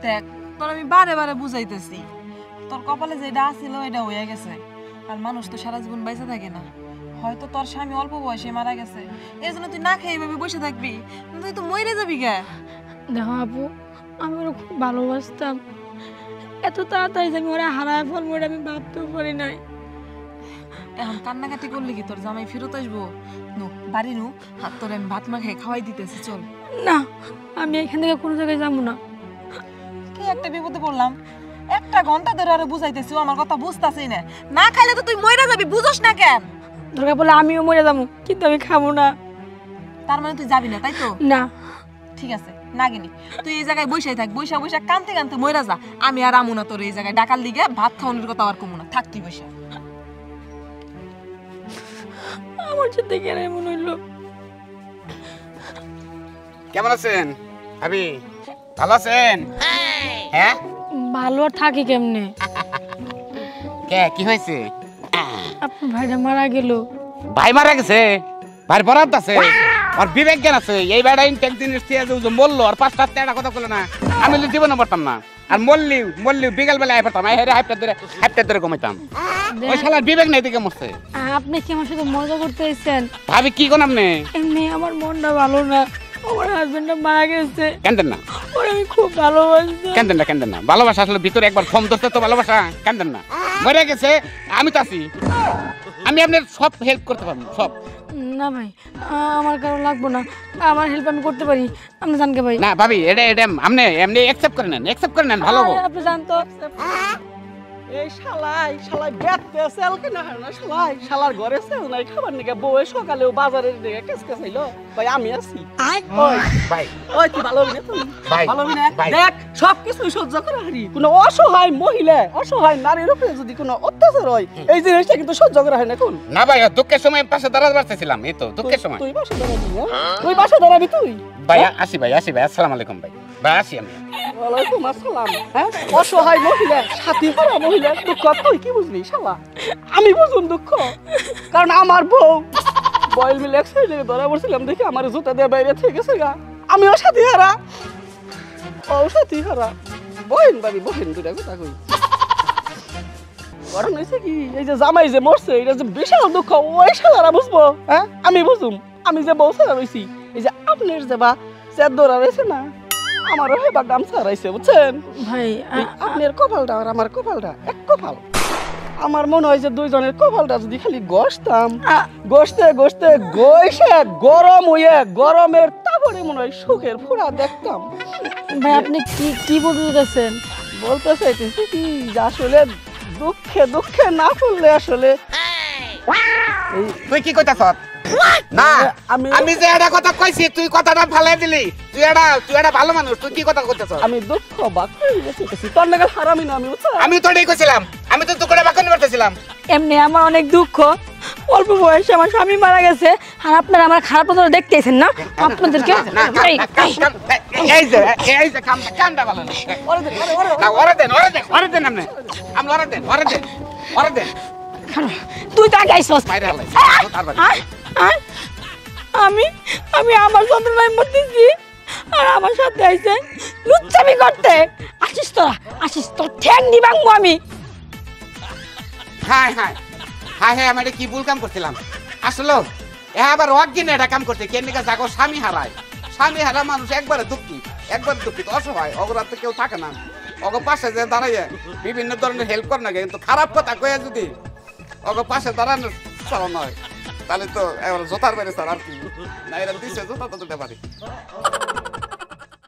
দেখ তোর আমি বারে বারে বুঝাইতেছি, তোর কপালে যেটা ছিল এটা হয়ে গেছে। আর মানুষ তো সারা জীবন বেঁচে থাকে না, হয়তো তোর স্বামী অল্প বয়সে মারা গেছে, এই জন্য তুই না খেয়ে এভাবে বসে থাকবি, তুই তো মরে যাবি গা। দেখো আপু, আমি ওরা খুব ভালোবাসতাম, এত তাড়াতাড়ি যে আমি ওরা হারায় ফেলবো এটা আমি ভাবতেও পারি নাই। এখন কান্নাকাটি করলি কি তোর জামাই ফেরত আসবো? নো বাড়ি নু, হাত তোর আমি ভাত মাখাই খাওয়াই দিতেছি, চল। না, আমি এখান থেকে কোনো জায়গায় যাবো না। কি একটা বিপদে পড়লাম, একটা ঘন্টা ধরে আরে বুঝাইতেছি, আমার কথা বুঝতাছেই না, না খাইলে তো তুই মরে যাবি, বুঝোস না কেন? দরকার বলে আমিও মরে যাবো, কিন্তু আমি খাবো না। তার মানে তুই যাবি না, তাই তো? না। ঠিক আছে, নাগিনি তুই এই জায়গায় বসেই থাক, বৈশা বৈশা কানতে কানতে মরে যা, আমি আর আমু না তোর এই জায়গায় ডাকার লিগে, ভাত খাওয়ানোর কথা আর কমু না, থাক তুই বসে। আমার সাথে কেন এমন হইলো? কেমন আছেন ভাবি? ভালো আছেন? হ্যাঁ ভালো আর থাকি কেমনে? কে কি হয়েছে? আপনার ভাইটা মারা গেল। ভাই মারা গেছে? ভাই বরাদ্দ আছে, আর বিবেক জ্ঞান আছে। এই বেড়া ইনটেকদিন মরলো আর 5টা তেড়া কথা বলে না, আমি জীবনে পারতাম না। আর মল্লিও বিকেল বেলা আই পারতাম, হেরে হাইপটা ধরে ঘুমাইতাম। ওই শালার বিবেক নাই দিকে মরছে। আপনি কি আমার সাথে মজা করতে এসেছেন? ভাবি কি কোন আপনি? এমনি আমার মনটা ভালো না, আমার হাজবেন্ডটা মারা গেছে। কান্দেন না, ওরে আমি খুব ভালোবাসতাম। কান্দেন না, ভালোবাসা আসলে ভিতরে একবার ফর্ম ধরতে তো ভালোবাসা। কান্দেন না, মরে গেছে, আমি তো আছি, আমি আপনার সব হেল্প করতে পারবো সব। না ভাই, আমার কারো লাগবো না, আমার হেল্প আমি করতে পারি, আপনি জানকে ভাই। না ভাবি, এটা আপনি এমনি অ্যাকসেপ্ট করে নেন, ভালো হবে। আপনি জানতো এই শালাই বেতে সেল কিনা হয় না, শালার ঘরে সেল নাই, খাবার নিকে বউয়ে সকালেও বাজারের দিকে কেসকে চাইলো। ভাই আমি আছি। ওই ভাই, ওই তুই ভালো হবি না? তুই ভাই, ভালো হবি না? ভাই। দেখ সবকিছু সহ্য করে হারি, কোনো অসহায় মহিলা, অসহায় নারীর উপরে যদি কোনো অত্যাচার হয়, এই জিনিসটা কিন্তু সহ্য করা হয় না। কোন না ভাই, দুঃখের সময় পাশে দাঁড়াতে পারতেছিলাম, এই তো দুঃখের সময়। তুই বাসা দাঁড়াবি না? তুই বাসা দাঁড়াবি তুই? ভাই আসি ভাই, আসসালামু আলাইকুম ভাই, আসি আমি। ওয়ালাইকুম আসসালাম। হ্যাঁ, অসহায় মহিলা, সাথী করা মহিলা দুঃখ তুই কি বুঝলি শালা? আমি বুঝুন দুঃখ, কারণ আমার বউ বয়েল মিল এক সাইডে ধরা পড়ছিলাম দেখে আমার জুতা দিয়ে বাইরে থেকে গেছে গা। আমিও সাথী হারা, ও সাথী হারা, বহেন বাড়ি বহেন দুটা কথা কই। কারণ হয়েছে কি, এই যে জামাই যে মরছে এটা যে বিশাল দুঃখ, ওই শালারা বুঝবো? হ্যাঁ আমি বুঝুম, আমি যে বউ ছাড়া রয়েছি, এই যে আপনার যে বা চেদ ধরা রয়েছে না, আমারও হেবা গামছা হারাইছে বুঝছেন ভাই। আপনার কপালটা আর আমার কপালটা এক কপাল। আমার মনে হয় যে দুইজনের কপালটা যদি খালি গসতাম, গসতে গসতে গইসে গরম হয়ে গরমের তারপরে মনে হয় সুখের ফোড়া দেখতাম। ভাই আপনি কি কি বলতেছেন? বলতে চাইতেছি কি যে আসলে দুঃখে দুঃখে না পড়লে আসলে তুই কি কইতাছ? না আমি যে এটা কথা কইছি, তুই কথাটা ফালাই দিলি। তুই এটা ভালো মানুষ, তুই কি কথা কইতাছ? আমি দুঃখ বাক হয়ে গেছি, তোর নাগাল হারামি না আমি বুঝছো? আমি তো এটাই কইছিলাম, আমি তো তোকে বাক্য নিবারতেছিলাম। এমনি আমার অনেক দুঃখ, অল্প বয়সে আমার স্বামী মারা গেছে, আর আপনারা আমার খারাপ নজরে দেখতেছেন না আপনাদেরকে। এই যে কামটা ভালো না, ওরে দেন আপনি, তুই তো আগে আইসস। মাইরে হালাইছে আমি আমি আমার যন্ত্রণায় মরতেছি, আর আমার সাথে আইছে লুচ্চামি করতে। আসিস তোর ঠ্যাং নিবাংবো আমি। হায় আমি এটা কি ভুল কাম করছিলাম আসলে। আবার অজ্ঞান এটা কাম করছে কেন জাগো স্বামী হারা মানুষ একবারে দুঃখিত অসহায়, অগরাতে কেউ থাকে না, অগ পাশে যে দাঁড়াইয়ে বিভিন্ন ধরনের হেল্প কর না, কিন্তু খারাপ কথা কয়ে যদি অগ পাশে দাঁড়ানোর চালানো হয় তাহলে তো এবার জোতার বাইরে স্যার আর কি না, এরা দিচ্ছে জোতা তো দিতে পারি।